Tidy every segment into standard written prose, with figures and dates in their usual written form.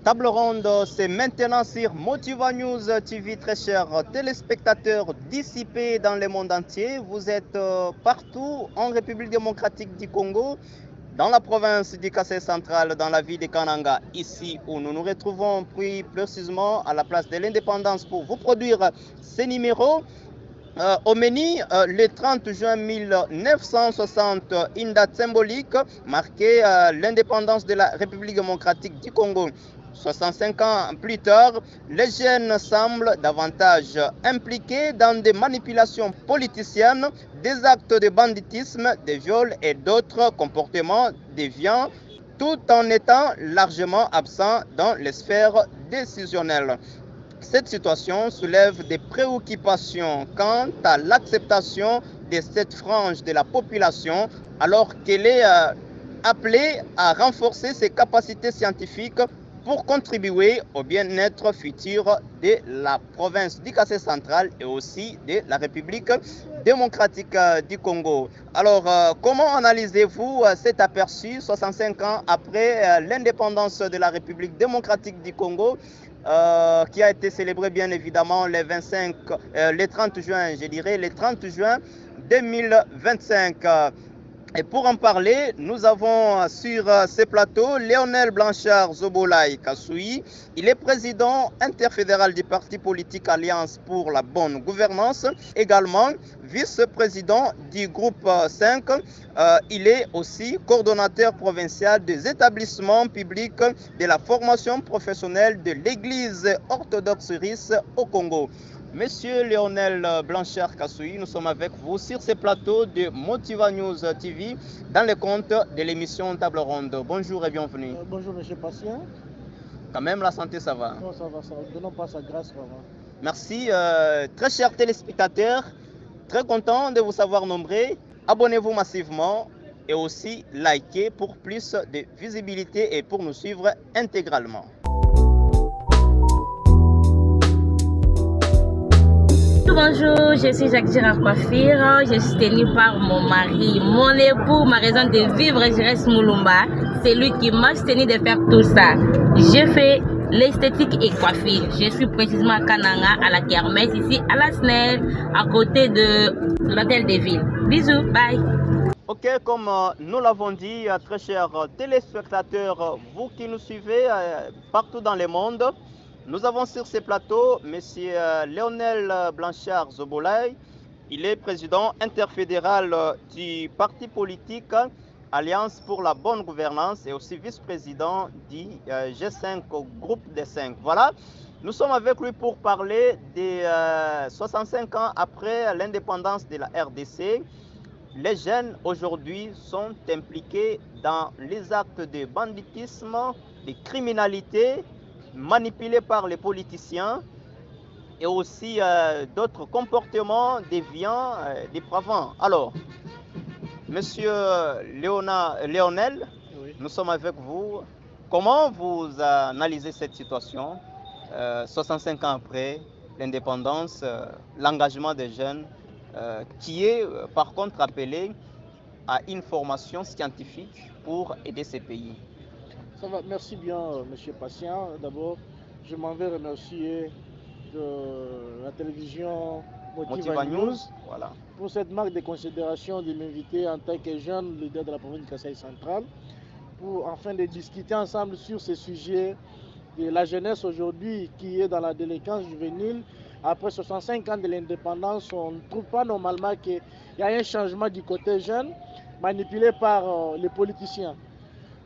Table ronde, c'est maintenant sur Motiva News TV, très chers téléspectateurs dissipés dans le monde entier. Vous êtes partout en République démocratique du Congo, dans la province du Kassai central, dans la ville de Kananga, ici où nous nous retrouvons plus précisément à la place de l'Indépendance pour vous produire ces numéros. Au menu, le 30 juin 1960, une date symbolique marquée l'indépendance de la République démocratique du Congo. 65 ans plus tard, les jeunes semblent davantage impliqués dans des manipulations politiciennes, des actes de banditisme, des viols et d'autres comportements déviants, tout en étant largement absents dans les sphères décisionnelles. Cette situation soulève des préoccupations quant à l'acceptation de cette frange de la population alors qu'elle est appelée à renforcer ses capacités scientifiques pour contribuer au bien-être futur de la province du Kassai central et aussi de la République démocratique du Congo. Alors, comment analysez-vous cet aperçu 65 ans après l'indépendance de la République démocratique du Congo qui a été célébré bien évidemment le 30 juin, je dirais, le 30 juin 2025. Et pour en parler, nous avons sur ce plateau Léonel Blanchard Zobolay Kassoui. Il est président interfédéral du parti politique Alliance pour la bonne gouvernance, également vice-président du groupe 5. Il est aussi coordonnateur provincial des établissements publics de la formation professionnelle de l'Église orthodoxe russe au Congo. Monsieur Léonel Blanchard Kassoui, nous sommes avec vous sur ce plateau de Motiva News TV dans le compte de l'émission Table Ronde. Bonjour et bienvenue. Bonjour monsieur Patient. Quand même la santé ça va? Non, ça va, ça va. Donnons pas sa grâce vraiment. Merci. Très chers téléspectateurs, très content de vous savoir nombreux. Abonnez-vous massivement et aussi likez pour plus de visibilité et pour nous suivre intégralement. Bonjour, je suis Jacques Girard Coiffure, je suis tenue par mon mari, mon époux, ma raison de vivre, je reste Moulumba. C'est lui qui m'a soutenu de faire tout ça. Je fais l'esthétique et coiffure. Je suis précisément à Kananga, à la Kermesse, ici à la SNEL, à côté de l'hôtel de ville. Bisous, bye. Ok, comme nous l'avons dit, très chers téléspectateurs, vous qui nous suivez partout dans le monde, nous avons sur ce plateau M. Léonel Blanchard Zobolay. Il est président interfédéral du parti politique Alliance pour la bonne gouvernance et aussi vice-président du G5, groupe des 5. Voilà, nous sommes avec lui pour parler des 65 ans après l'indépendance de la RDC. Les jeunes aujourd'hui sont impliqués dans les actes de banditisme, de criminalité, manipulés par les politiciens et aussi d'autres comportements déviants, dépravants. Alors, Monsieur Léonel, oui. Nous sommes avec vous. Comment vous analysez cette situation 65 ans après l'indépendance, l'engagement des jeunes qui est par contre appelé à une formation scientifique pour aider ces pays? Ça va, merci bien, monsieur Patient. D'abord, je m'en vais remercier la télévision Motiva News voilà, pour cette marque de considération de m'inviter en tant que jeune leader de la province du Kassai central pour enfin de discuter ensemble sur ce sujet de la jeunesse aujourd'hui qui est dans la délinquance juvénile. Après 65 ans de l'indépendance, on ne trouve pas normalement qu'il y a un changement du côté jeune manipulé par les politiciens.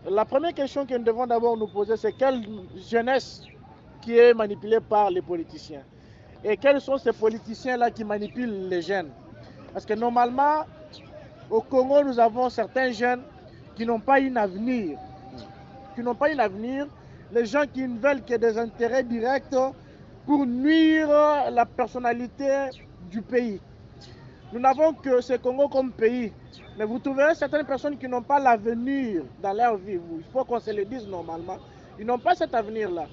La première question que nous devons d'abord nous poser, c'est quelle jeunesse qui est manipulée par les politiciens? Et quels sont ces politiciens-là qui manipulent les jeunes? Parce que normalement, au Congo, nous avons certains jeunes qui n'ont pas un avenir. Les gens qui ne veulent que des intérêts directs pour nuire la personnalité du pays. Nous n'avons que ce Congo comme pays. Mais vous trouverez certaines personnes qui n'ont pas l'avenir dans leur vie. Il faut qu'on se le dise normalement. Ils n'ont pas cet avenir-là.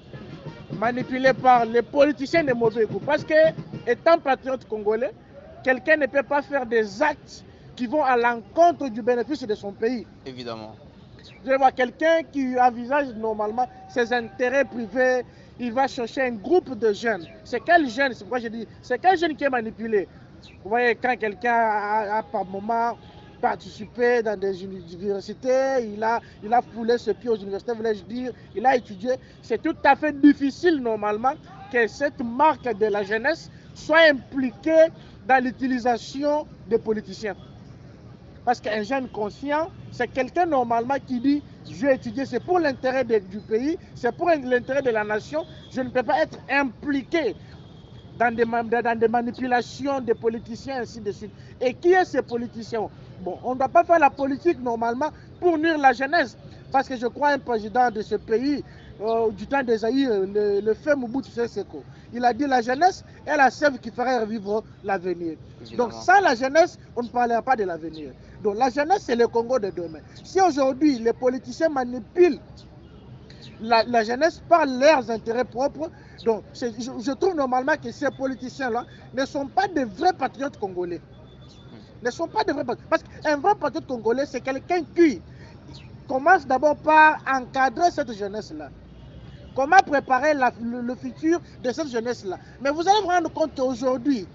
Manipulés par les politiciens de mauvais goût. Parce que, étant patriote congolais, quelqu'un ne peut pas faire des actes qui vont à l'encontre du bénéfice de son pays. Évidemment. Vous allez voir quelqu'un qui envisage normalement ses intérêts privés, il va chercher un groupe de jeunes. C'est quel jeune? C'est pourquoi je dis, c'est quel jeune qui est manipulé? Vous voyez, quand quelqu'un a par moment participé dans des universités, il a foulé ses pieds aux universités, voulais-je dire, il a étudié, c'est tout à fait difficile normalement que cette marque de la jeunesse soit impliquée dans l'utilisation des politiciens. Parce qu'un jeune conscient, c'est quelqu'un normalement qui dit « je vais étudier, c'est pour l'intérêt du pays, c'est pour l'intérêt de la nation, je ne peux pas être impliqué dans des manipulations des politiciens, ainsi de suite. » Et qui est ces politiciens? Bon, on ne doit pas faire la politique normalement pour nuire la jeunesse. Parce que je crois un président de ce pays, du temps des Zaïre, le fait Mobutu Sese Seko, il a dit la jeunesse est la sève qui ferait revivre l'avenir. Donc sans la jeunesse, on ne parlera pas de l'avenir. Donc la jeunesse, c'est le Congo de demain. Si aujourd'hui les politiciens manipulent la jeunesse par leurs intérêts propres, donc je trouve normalement que ces politiciens-là ne sont pas de vrais patriotes congolais. Ne sont pas de vrais patriotes. Parce qu'un vrai patriote congolais, c'est quelqu'un qui commence d'abord par encadrer cette jeunesse-là. Comment préparer le futur de cette jeunesse-là. Mais vous allez vous rendre compte qu'aujourd'hui,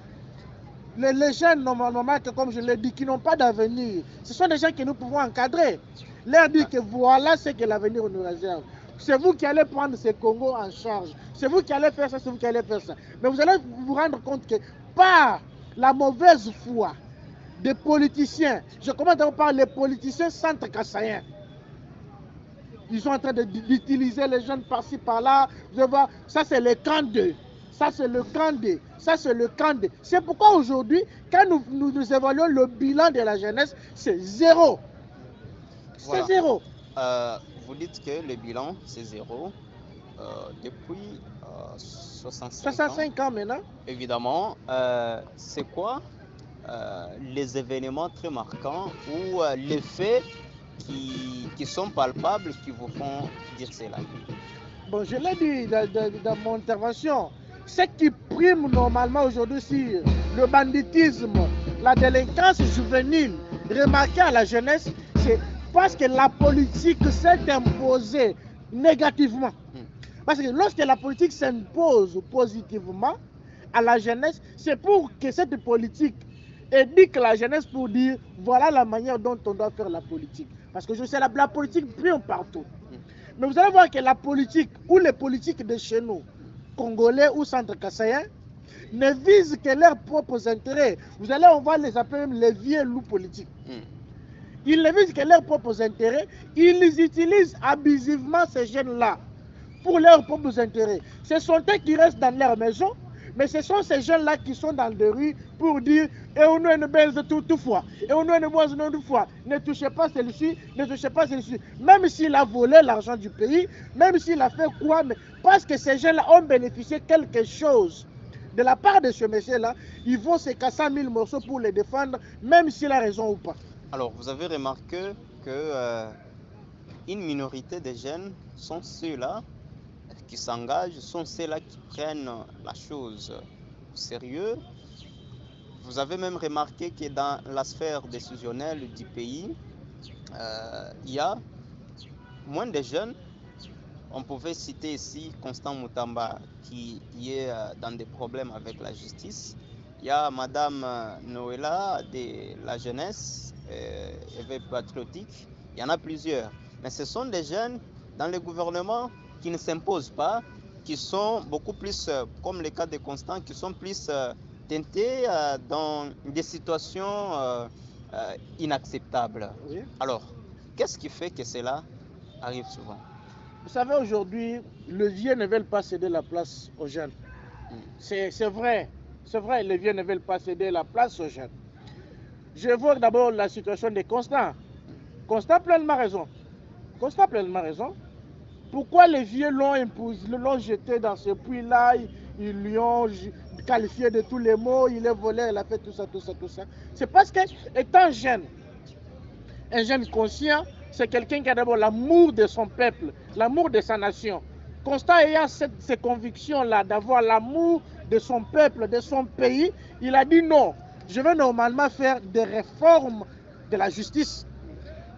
les jeunes, normalement, comme je l'ai dit, qui n'ont pas d'avenir, ce sont des gens que nous pouvons encadrer. Leur dire que voilà ce que l'avenir nous réserve. C'est vous qui allez prendre ce Congo en charge. C'est vous qui allez faire ça, c'est vous qui allez faire ça. Mais vous allez vous rendre compte que par la mauvaise foi des politiciens, je commence d'abord par les politiciens centre-kassaïens. Ils sont en train d'utiliser les jeunes par-ci, par-là. Vous allez voir, ça c'est le camp 2. Ça c'est le camp 2. Ça c'est le camp 2. C'est pourquoi aujourd'hui, quand nous évaluons le bilan de la jeunesse, c'est zéro. Voilà. C'est zéro. Vous dites que le bilan, c'est zéro depuis 65 ans maintenant. Évidemment, c'est quoi les événements très marquants ou les faits qui sont palpables qui vous font dire cela? Bon, je l'ai dit dans mon intervention. Ce qui prime normalement aujourd'hui sur le banditisme, la délinquance juvénile remarquée à la jeunesse, c'est parce que la politique s'est imposée négativement. Parce que lorsque la politique s'impose positivement à la jeunesse, c'est pour que cette politique éduque la jeunesse pour dire voilà la manière dont on doit faire la politique. Parce que je sais, la politique prime partout. Mais vous allez voir que la politique ou les politiques de chez nous, congolais ou centre-kassaïens, ne visent que leurs propres intérêts. Vous allez, on va les appeler même les vieux loups politiques. Ils ne visent que leurs propres intérêts. Ils utilisent abusivement ces jeunes-là pour leurs propres intérêts. Ce sont eux qui restent dans leur maison, mais ce sont ces jeunes-là qui sont dans les rues pour dire et on ne baise toutefois, et on ne boise toutefois. Ne touchez pas celui-ci, ne touchez pas celui-ci. Même s'il a volé l'argent du pays, même s'il a fait quoi, mais parce que ces jeunes-là ont bénéficié quelque chose de la part de ce monsieur-là, ils vont se casser en 1000 morceaux pour les défendre, même s'il a raison ou pas. Alors, vous avez remarqué que une minorité de jeunes sont ceux-là qui s'engagent, sont ceux-là qui prennent la chose au sérieux. Vous avez même remarqué que dans la sphère décisionnelle du pays, il y a moins de jeunes. On pouvait citer ici Constant Moutamba qui est dans des problèmes avec la justice. Il y a Madame Noëlla de la jeunesse, éveil patriotique. Il y en a plusieurs. Mais ce sont des jeunes dans le gouvernement qui ne s'imposent pas, qui sont beaucoup plus, comme le cas de Constant, qui sont plus teintés dans des situations inacceptables. Oui. Alors, qu'est-ce qui fait que cela arrive souvent? Vous savez, aujourd'hui, les vieux ne veulent pas céder la place aux jeunes. C'est vrai. C'est vrai, les vieux ne veulent pas céder la place aux jeunes. J'évoque d'abord la situation de Constant. Constant a pleinement raison. Constant a pleinement raison. Pourquoi les vieux l'ont imposé, l'ont jeté dans ce puits-là, ils lui ont qualifié de tous les mots, il est volé, il a fait tout ça, tout ça, tout ça. C'est parce qu'étant jeune, un jeune conscient, c'est quelqu'un qui a d'abord l'amour de son peuple, l'amour de sa nation. Constant ayant ces convictions-là, d'avoir l'amour de son peuple, de son pays, il a dit non, je vais normalement faire des réformes de la justice.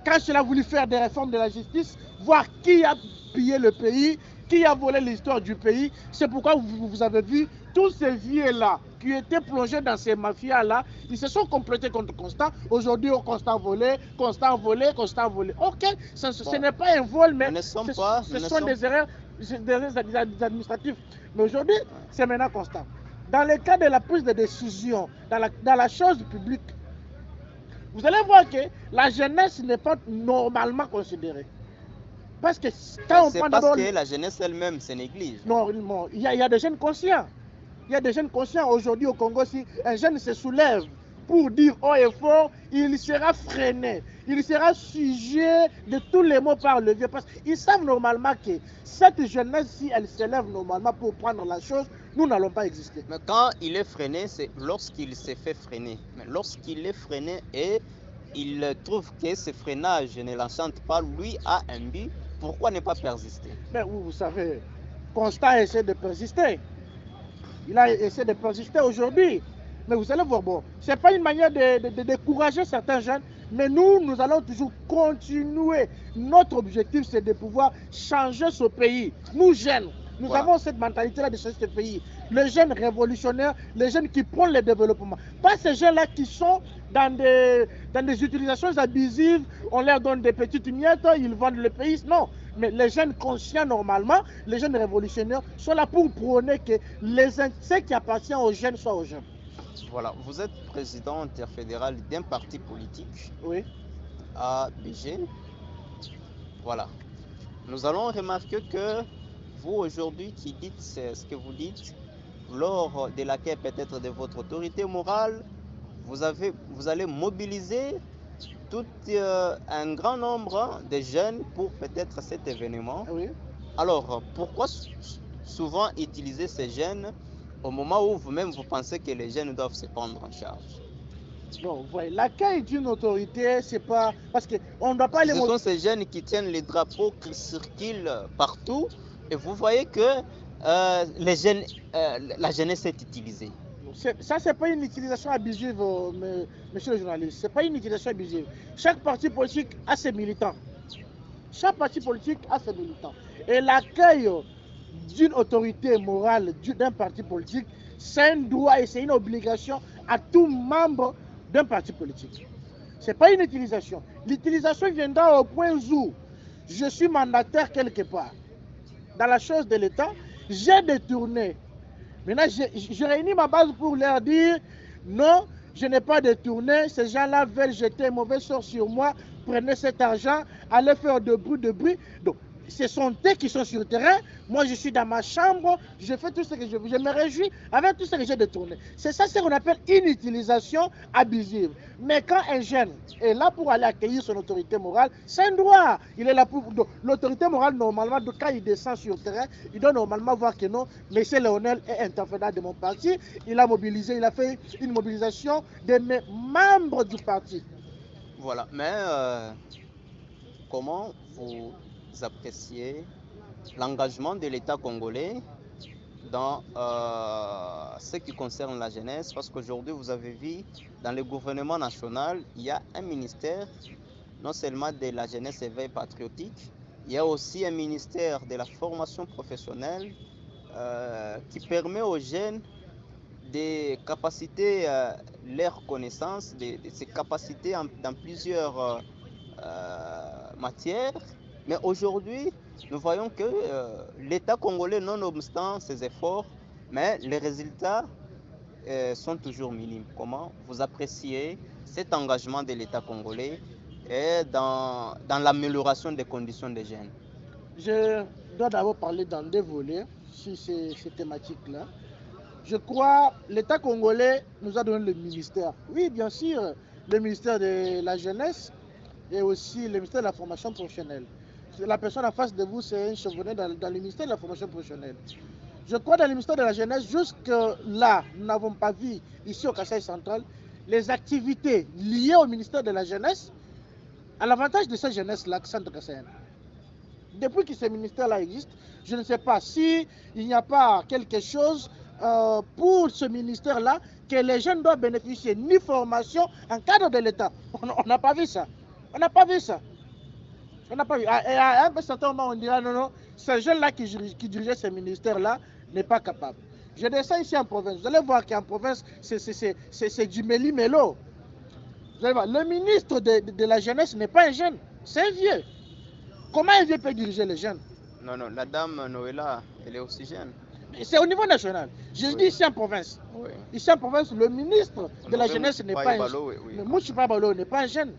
quand il a voulu faire des réformes de la justice, voir qui a pillé le pays, qui a volé l'histoire du pays. C'est pourquoi vous avez vu tous ces vieux-là qui étaient plongés dans ces mafias-là, ils se sont complétés contre Constant. Aujourd'hui, Constant volé, Constant volé, Constant volé. Ok, ce n'est pas un vol, mais ce sont des erreurs administratives. Mais aujourd'hui, c'est maintenant Constant. Dans le cas de la prise de décision, dans la chose publique, vous allez voir que la jeunesse n'est pas normalement considérée. Parce que quand on parce que la jeunesse elle-même se néglige. Non, il y a des jeunes conscients. Il y a des jeunes conscients aujourd'hui au Congo. Si un jeune se soulève pour dire haut et fort, il sera freiné. Il sera sujet de tous les mots par le vieux. Parce qu'ils savent normalement que cette jeunesse, si elle s'élève normalement pour prendre la chose, nous n'allons pas exister. Mais quand il est freiné, c'est lorsqu'il s'est fait freiner. Mais lorsqu'il est freiné et il trouve que ce freinage ne l'enchante pas, lui a un but, pourquoi ne pas persister? Mais vous savez, Constant essaie de persister. Il a essayé de persister aujourd'hui. Mais vous allez voir, bon, ce n'est pas une manière de décourager certains jeunes, mais nous allons toujours continuer. Notre objectif, c'est de pouvoir changer ce pays. Nous, jeunes, nous avons cette mentalité-là de changer ce pays. Les jeunes révolutionnaires, les jeunes qui prennent le développement. Pas ces jeunes-là qui sont dans des utilisations abusives, on leur donne des petites miettes, ils vendent le pays. Non, mais les jeunes conscients normalement, les jeunes révolutionnaires sont là pour prôner que ce qui appartient aux jeunes soit aux jeunes. Voilà, vous êtes président interfédéral d'un parti politique, oui, à BG. Voilà. Nous allons remarquer que vous aujourd'hui qui dites ce que vous dites, lors de laquelle peut-être de votre autorité morale, vous allez mobiliser tout un grand nombre de jeunes pour peut-être cet événement. Oui. Alors, pourquoi souvent utiliser ces jeunes au moment où vous-même vous pensez que les jeunes doivent se prendre en charge? Non, ouais, l'accueil d'une autorité, c'est pas... Parce qu'on ne doit pas les... Ce sont ces jeunes qui tiennent les drapeaux qui circulent partout et vous voyez que la jeunesse est utilisée. Ça, ce n'est pas une utilisation abusive, monsieur le journaliste. Ce n'est pas une utilisation abusive. Chaque parti politique a ses militants. Chaque parti politique a ses militants. Et l'accueil d'une autorité morale d'un parti politique, c'est un droit et c'est une obligation à tout membre d'un parti politique. Ce n'est pas une utilisation. L'utilisation viendra au point où je suis mandataire quelque part. Dans la chose de l'État, j'ai détourné. Maintenant, je réunis ma base pour leur dire non, je n'ai pas détourné. Ces gens-là veulent jeter un mauvais sort sur moi. Prenez cet argent, allez faire de bruit. Donc, ce sont eux qui sont sur le terrain. Moi, je suis dans ma chambre. Je fais tout ce que je veux. Je me réjouis avec tout ce que j'ai détourné. C'est ça ce qu'on appelle une utilisation abusive. Mais quand un jeune est là pour aller accueillir son autorité morale, c'est un droit. Il est là pour... L'autorité morale, normalement, quand il descend sur le terrain, il doit normalement voir que non, M. Léonel est interfédéral de mon parti. Il a mobilisé, il a fait une mobilisation de mes membres du parti. Voilà. Mais comment vous appréciez l'engagement de l'État congolais dans ce qui concerne la jeunesse, parce qu'aujourd'hui vous avez vu dans le gouvernement national il y a un ministère non seulement de la jeunesse éveil patriotique, il y a aussi un ministère de la formation professionnelle qui permet aux jeunes de capaciter leurs connaissances, de se capaciter dans plusieurs matières. Mais aujourd'hui, nous voyons que l'État congolais, nonobstant ses efforts, mais les résultats sont toujours minimes. Comment vous appréciez cet engagement de l'État congolais et dans l'amélioration des conditions des jeunes? Je dois d'abord parler dans deux volets sur ces thématiques-là. Je crois que l'État congolais nous a donné le ministère. Oui, bien sûr, le ministère de la jeunesse et aussi le ministère de la formation professionnelle. La personne en face de vous, c'est un chevronné dans le ministère de la formation professionnelle. Je crois que dans le ministère de la jeunesse, jusque-là, nous n'avons pas vu, ici au Kasaï central, les activités liées au ministère de la jeunesse, à l'avantage de cette jeunesse-là, centre Kasaïen. Depuis que ce ministère-là existe, je ne sais pas s'il n'y a pas quelque chose pour ce ministère-là que les jeunes doivent bénéficier, ni formation en cadre de l'État. On n'a pas vu ça. On n'a pas vu ça. On n'a pas vu. Et à un certain moment, on dira non, non, ce jeune-là qui dirigeait ce ministère-là n'est pas capable. Je descends ici en province. Vous allez voir qu'en province, c'est du méli-mélo. Vous allez voir, le ministre de la jeunesse n'est pas un jeune, c'est un vieux. Comment un vieux peut diriger les jeunes? Non, non, la dame Noëlla, elle est aussi jeune. C'est au niveau national. Je dis ici en province. Oui. Ici en province, le ministre de la jeunesse n'est pas un jeune. Oui. Mais Mouchipa Balo n'est pas un jeune.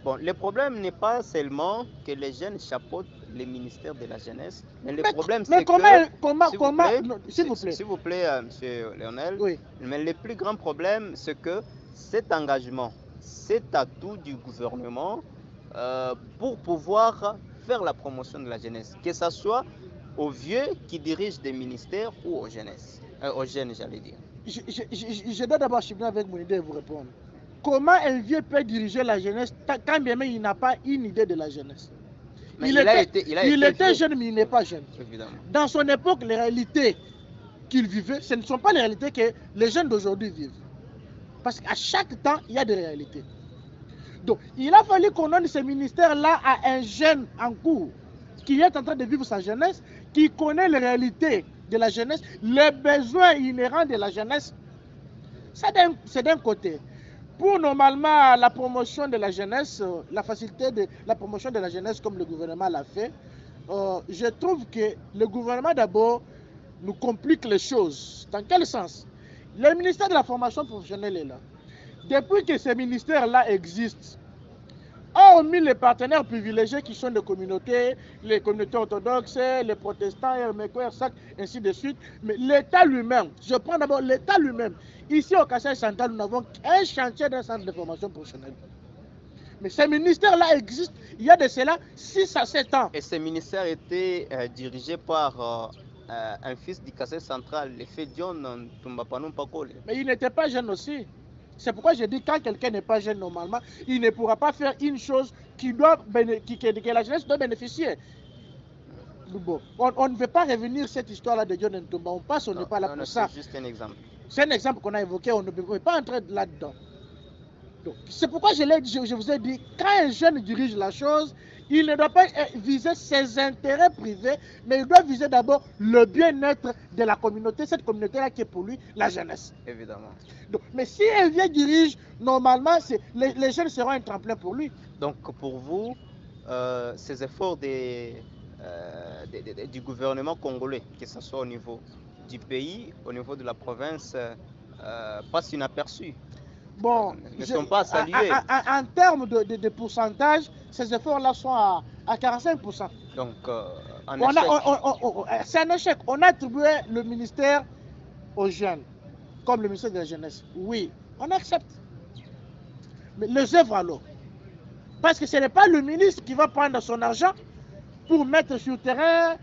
Bon, le problème n'est pas seulement que les jeunes chapeautent les ministères de la jeunesse, mais le problème c'est que... S'il vous plaît, monsieur Lionel, oui. Mais le plus grand problème, c'est que cet engagement, cet atout du gouvernement pour pouvoir faire la promotion de la jeunesse, que ce soit aux vieux qui dirigent des ministères ou aux jeunes, j'allais dire. Je dois d'abord cheminer avec mon idée et vous répondre. Comment un vieux peut diriger la jeunesse quand bien même il n'a pas une idée de la jeunesse? Mais il était jeune, mais il n'est pas jeune. Évidemment. Dans son époque, les réalités qu'il vivait, ce ne sont pas les réalités que les jeunes d'aujourd'hui vivent. Parce qu'à chaque temps, il y a des réalités. Donc, il a fallu qu'on donne ce ministère-là à un jeune en cours qui est en train de vivre sa jeunesse, qui connaît les réalités de la jeunesse, les besoins inhérents de la jeunesse. C'est d'un côté. Pour normalement la promotion de la jeunesse, la facilité de la promotion de la jeunesse comme le gouvernement l'a fait, je trouve que le gouvernement d'abord nous complique les choses. Dans quel sens? Le ministère de la formation professionnelle est là. Depuis que ce ministère-là existe, hormis les partenaires privilégiés qui sont les communautés orthodoxes, les protestants, ainsi de suite, mais l'État lui-même, je prends d'abord l'État lui-même. Ici au Kasaï central, nous n'avons qu'un chantier d'un centre de formation professionnelle. Mais ce ministère-là existe, il y a de cela 6 à 7 ans. Et ce ministère était dirigé par un fils du Kasaï central, le fait John Tumbapanou Pakole. Mais il n'était pas jeune aussi. C'est pourquoi je dis quand quelqu'un n'est pas jeune normalement, il ne pourra pas faire une chose que la jeunesse doit bénéficier. Bon, on ne veut pas revenir sur cette histoire-là de John Ntumba. On passe, on n'est pas là pour ça. C'est juste un exemple. C'est un exemple qu'on a évoqué, on ne peut pas entrer là-dedans. C'est pourquoi je vous ai dit, quand un jeune dirige la chose, il ne doit pas viser ses intérêts privés, mais il doit viser d'abord le bien-être de la communauté, cette communauté-là qui est pour lui la jeunesse. Évidemment. Donc, mais si un vieux dirige, normalement, les jeunes seront un tremplin pour lui. Donc pour vous, ces efforts du gouvernement congolais, que ce soit au niveau du pays, au niveau de la province, passent inaperçus. Bon, ne sont pas salués. En termes de pourcentage, ces efforts-là sont à 45%. Donc, c'est un échec. On a attribué le ministère aux jeunes, comme le ministère de la jeunesse. Oui, on accepte. Mais les œuvres alors? Parce que ce n'est pas le ministre qui va prendre son argent pour mettre sur le terrain,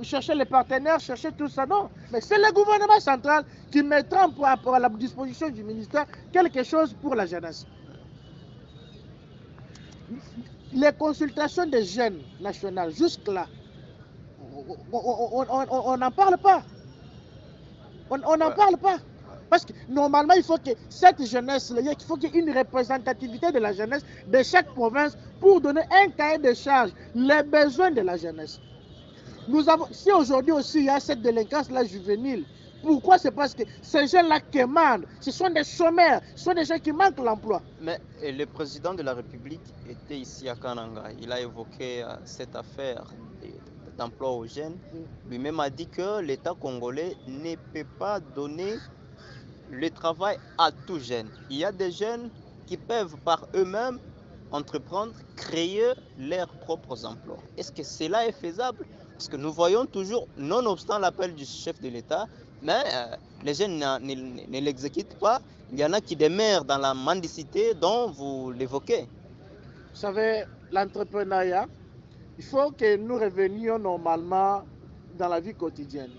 chercher les partenaires, chercher tout ça, non. Mais c'est le gouvernement central qui mettra à la disposition du ministère quelque chose pour la jeunesse. Les consultations des jeunes nationales, jusque-là, on n'en parle pas. On n'en parle pas. Parce que normalement, il faut que cette jeunesse, il faut qu'il y ait une représentativité de la jeunesse de chaque province pour donner un cahier de charge, les besoins de la jeunesse. Si aujourd'hui aussi il y a cette délinquance-là juvénile, pourquoi? C'est parce que ces jeunes-là commandent, ce sont des chômeurs, ce sont des gens qui manquent l'emploi. Mais le président de la République était ici à Kananga, il a évoqué cette affaire d'emploi aux jeunes. Lui-même a dit que l'État congolais ne peut pas donner le travail à tout jeune. Il y a des jeunes qui peuvent par eux-mêmes entreprendre, créer leurs propres emplois. Est-ce que cela est faisable? Parce que nous voyons toujours, nonobstant l'appel du chef de l'État, mais les jeunes ne l'exécutent pas. Il y en a qui demeurent dans la mendicité dont vous l'évoquez. Vous savez, l'entrepreneuriat, il faut que nous revenions normalement dans la vie quotidienne.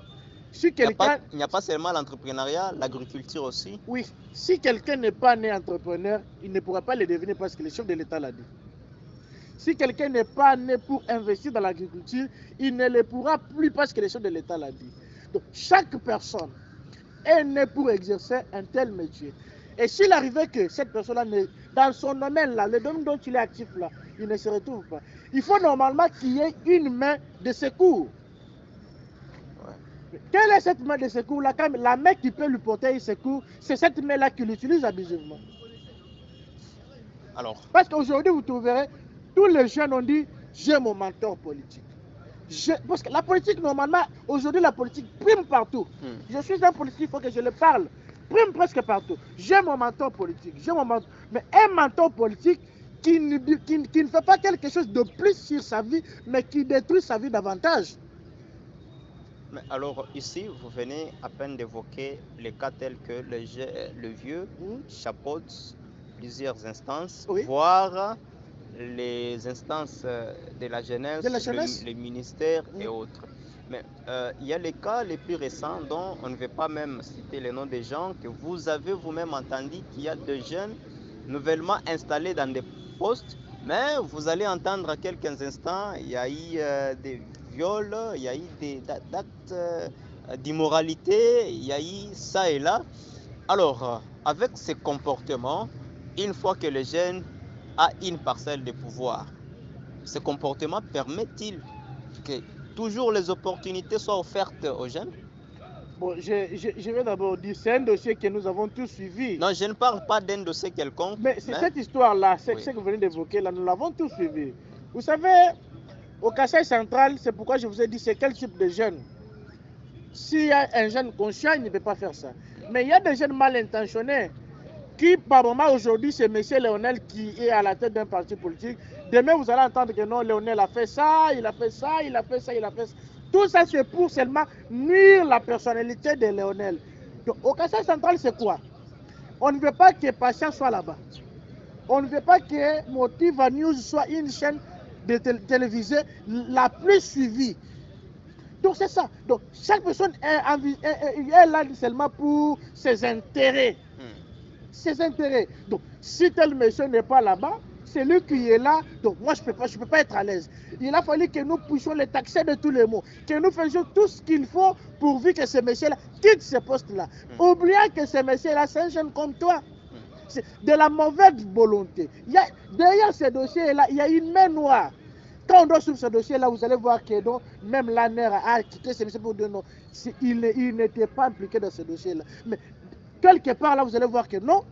Si il n'y a pas seulement l'entrepreneuriat, l'agriculture aussi. Oui, si quelqu'un n'est pas né entrepreneur, il ne pourra pas le devenir parce que le chef de l'État l'a dit. Si quelqu'un n'est pas né pour investir dans l'agriculture, il ne le pourra plus parce que le chef de l'État l'a dit. Donc, chaque personne est née pour exercer un tel métier. Et s'il arrivait que cette personne-là, dans son domaine-là, le domaine dont il est actif là, il ne se retrouve pas. il faut normalement qu'il y ait une main de secours. Ouais. Quelle est cette main de secours-là? La main qui peut lui porter un secours, c'est cette main-là qu'il utilise abusivement. Alors. Parce qu'aujourd'hui, vous trouverez, tous les jeunes ont dit, j'ai mon mentor politique. Parce que la politique, normalement, aujourd'hui, la politique prime partout. Je suis un politique, il faut que je le parle. Prime presque partout. J'ai mon mentor politique. Mais un mentor politique qui ne fait pas quelque chose de plus sur sa vie, mais qui détruit sa vie davantage. Mais alors, ici, vous venez à peine d'évoquer les cas tels que le vieux chapeaute plusieurs instances, oui, voire les instances de la jeunesse, les ministères et autres. Mais il y a les cas les plus récents dont on ne veut pas même citer les noms des gens que vous avez vous-même entendu qu'il y a des jeunes nouvellement installés dans des postes, mais vous allez entendre à quelques instants, il y a eu des viols, il y a eu des actes d'immoralité, il y a eu ça et là. Alors, avec ces comportements, une fois que le jeune a une parcelle de pouvoir, ce comportement permet-il que toujours les opportunités soient offertes aux jeunes? Bon, je vais d'abord dire, c'est un dossier que nous avons tous suivi. Non, je ne parle pas d'un dossier quelconque. Mais cette histoire-là, ce que vous venez d'évoquer, là, nous l'avons tous suivi. Vous savez, au Kasaï central, c'est pourquoi je vous ai dit, c'est quel type de jeune? S'il y a un jeune conscient, il ne peut pas faire ça. Mais il y a des jeunes mal intentionnés qui, par moment, aujourd'hui, c'est M. Léonel qui est à la tête d'un parti politique. Demain, vous allez entendre que non, Léonel a fait ça, il a fait ça, il a fait ça, il a fait ça. Tout ça, c'est pour seulement nuire la personnalité de Léonel. Donc, au Kasaï central, c'est quoi? On ne veut pas que Patient soit là-bas. On ne veut pas que Motiva News soit une chaîne de télévisée la plus suivie. Donc, c'est ça. Donc, chaque personne est là seulement pour ses intérêts. Ses intérêts. Donc, si tel monsieur n'est pas là-bas, c'est lui qui est là. Donc, moi, je peux pas être à l'aise. Il a fallu que nous puissions les taxer de tous les mots. Que nous faisions tout ce qu'il faut pourvu que ce monsieur-là quitte ce poste-là. Oubliant que ce monsieur-là, c'est un jeune comme toi. C'est de la mauvaise volonté. Derrière ce dossier-là, il y a une main noire. Quand on doit suivre ce dossier-là, vous allez voir que donc, même l'ANER a quitté ce monsieur pour dire non. Il n'était pas impliqué dans ce dossier-là. Mais quelque part, là, vous allez voir que non.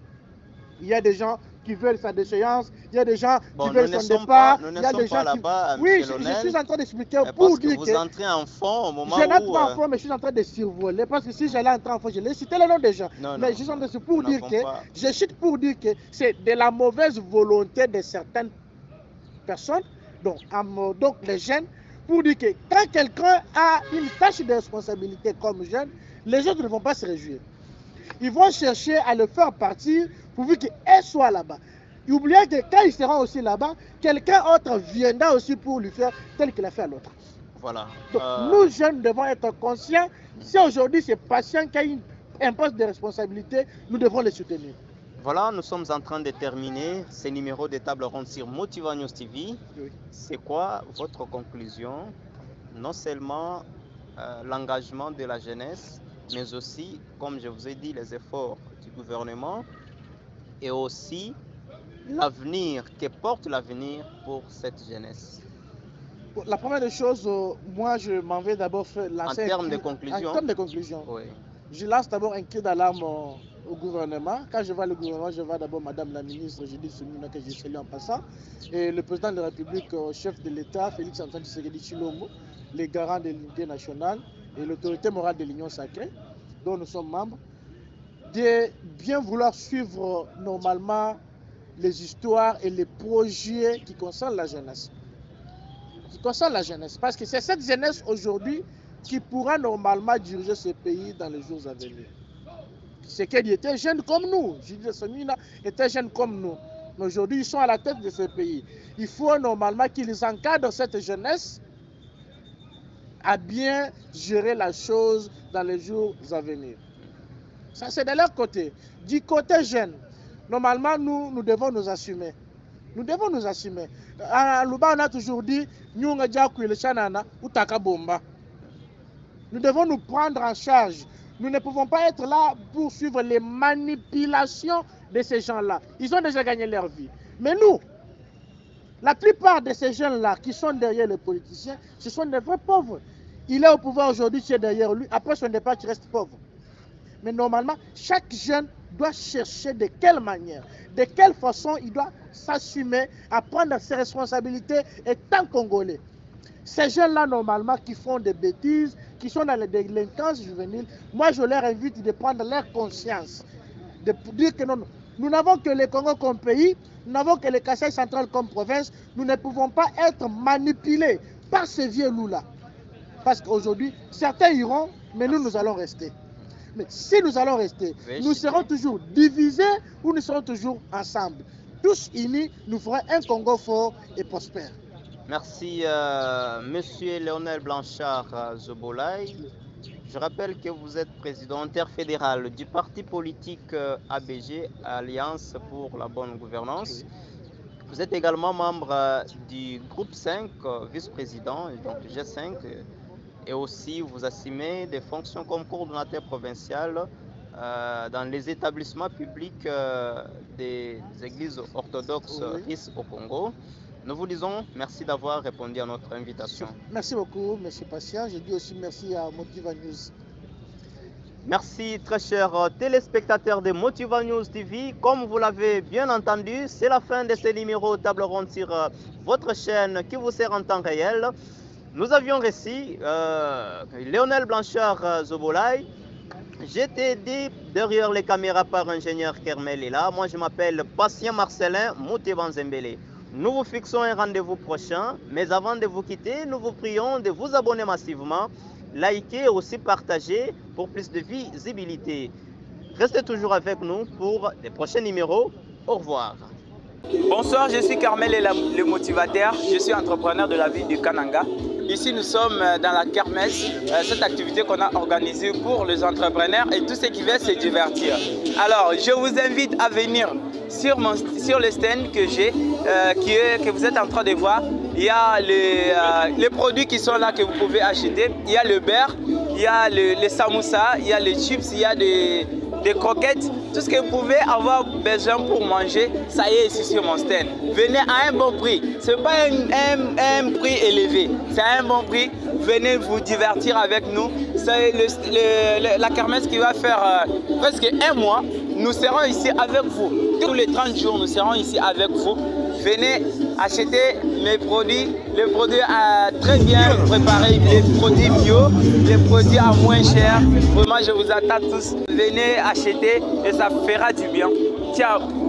Il y a des gens qui veulent sa déchéance, il y a des gens qui veulent son départ. Nous ne sommes pas là-bas, oui, je suis en train d'expliquer pour dire que... vous entrez en fond au moment où... Je n'entre pas en fond, mais je suis en train de survoler. Parce que si j'allais entrer en fond, je l'ai cité le nom des gens. Mais je suis en train de pour dire que... Je cite pour dire que c'est de la mauvaise volonté de certaines personnes, donc les jeunes, pour dire que quand quelqu'un a une tâche de responsabilité comme jeune, les autres ne vont pas se réjouir. Ils vont chercher à le faire partir pourvu qu'il soit là-bas. Oubliez que quand ils seront aussi là-bas, quelqu'un autre viendra aussi pour lui faire tel qu'il a fait à l'autre. Voilà. Donc, nous jeunes devons être conscients. Si aujourd'hui c'est Patient qui a un poste de responsabilité, nous devons les soutenir. Voilà, nous sommes en train de terminer ce numéro de table ronde sur Motiva News TV. Oui. C'est quoi votre conclusion? Non seulement l'engagement de la jeunesse, mais aussi, comme je vous ai dit, les efforts du gouvernement et aussi l'avenir, que porte l'avenir pour cette jeunesse. La première des choses, moi je m'en vais d'abord lancer... En termes de conclusion. En termes de conclusion. Oui. Je lance d'abord un cri d'alarme au gouvernement. Quand je vois le gouvernement, je vois d'abord Madame la ministre Judith Suminwa, que je salue en passant, et le président de la République, chef de l'État, Félix Antoine Tshisekedi Tshilombo, les garants de l'unité nationale et l'autorité morale de l'Union sacrée, dont nous sommes membres, de bien vouloir suivre normalement les histoires et les projets qui concernent la jeunesse. Parce que c'est cette jeunesse aujourd'hui qui pourra normalement diriger ce pays dans les jours à venir. C'est qu'elle était jeune comme nous. Judith Suminwa était jeune comme nous. Mais aujourd'hui, ils sont à la tête de ce pays. Il faut normalement qu'ils encadrent cette jeunesse à bien gérer la chose dans les jours à venir. Ça, c'est de leur côté. Du côté jeune, normalement, nous devons nous assumer. Nous devons nous assumer. À Luba, on a toujours dit, nous devons nous prendre en charge. Nous ne pouvons pas être là pour suivre les manipulations de ces gens-là. Ils ont déjà gagné leur vie. Mais nous, La plupart de ces jeunes-là qui sont derrière les politiciens, ce sont des vrais pauvres. Il est au pouvoir aujourd'hui, tu es derrière lui. Après son départ, tu restes pauvre. Mais normalement, chaque jeune doit chercher de quelle manière, de quelle façon il doit s'assumer à prendre ses responsabilités étant congolais. Ces jeunes-là, normalement, qui font des bêtises, qui sont dans les délinquances juvéniles, moi, je leur invite de prendre leur conscience, de dire que non, nous n'avons que le Congo comme pays, nous n'avons que le Kasaï central comme province, nous ne pouvons pas être manipulés par ces vieux loups-là. Parce qu'aujourd'hui, certains iront, mais nous allons rester. Mais si nous allons rester, nous serons toujours divisés ou nous serons toujours ensemble. Tous unis, nous ferons un Congo fort et prospère. Merci, Monsieur Léonel Blanchard Zobolay. Je rappelle que vous êtes président interfédéral du parti politique ABG, Alliance pour la bonne gouvernance. Vous êtes également membre du groupe 5, vice-président, donc G5, et aussi vous assumez des fonctions comme coordonnateur provincial dans les établissements publics des églises orthodoxes au Congo. Nous vous disons merci d'avoir répondu à notre invitation. Merci beaucoup, M. Patient. Je dis aussi merci à Motiva News. Merci très chers téléspectateurs de Motiva News TV. Comme vous l'avez bien entendu, c'est la fin de ce numéro table ronde sur votre chaîne qui vous sert en temps réel. Nous avions reçu Léonel Blanchard Zobolay. J'étais dit derrière les caméras par ingénieur Kermel est là. Moi je m'appelle Patient Marcelin Moutivan Zembele. Nous vous fixons un rendez-vous prochain, mais avant de vous quitter, nous vous prions de vous abonner massivement, liker et aussi partager pour plus de visibilité. Restez toujours avec nous pour les prochains numéros. Au revoir. Bonsoir, je suis Kermel le motivateur. Je suis entrepreneur de la ville du Kananga. Ici, nous sommes dans la kermesse, cette activité qu'on a organisée pour les entrepreneurs et tous ceux qui veulent se divertir. Alors, je vous invite à venir sur le stand que j'ai, que vous êtes en train de voir. Il y a les produits qui sont là que vous pouvez acheter. Il y a le beurre, il y a les samoussas, il y a les chips, il y a des croquettes. Tout ce que vous pouvez avoir besoin pour manger, ça y est ici sur mon stand. Venez à un bon prix. Ce n'est pas un prix élevé, c'est un bon prix. Venez vous divertir avec nous. C'est la kermesse qui va faire presque un mois. Nous serons ici avec vous. Tous les 30 jours, nous serons ici avec vous. Venez acheter mes produits, les produits très bien préparés, les produits bio, les produits à moins cher. Vraiment, je vous attends tous. Venez acheter et ça fera du bien. Ciao.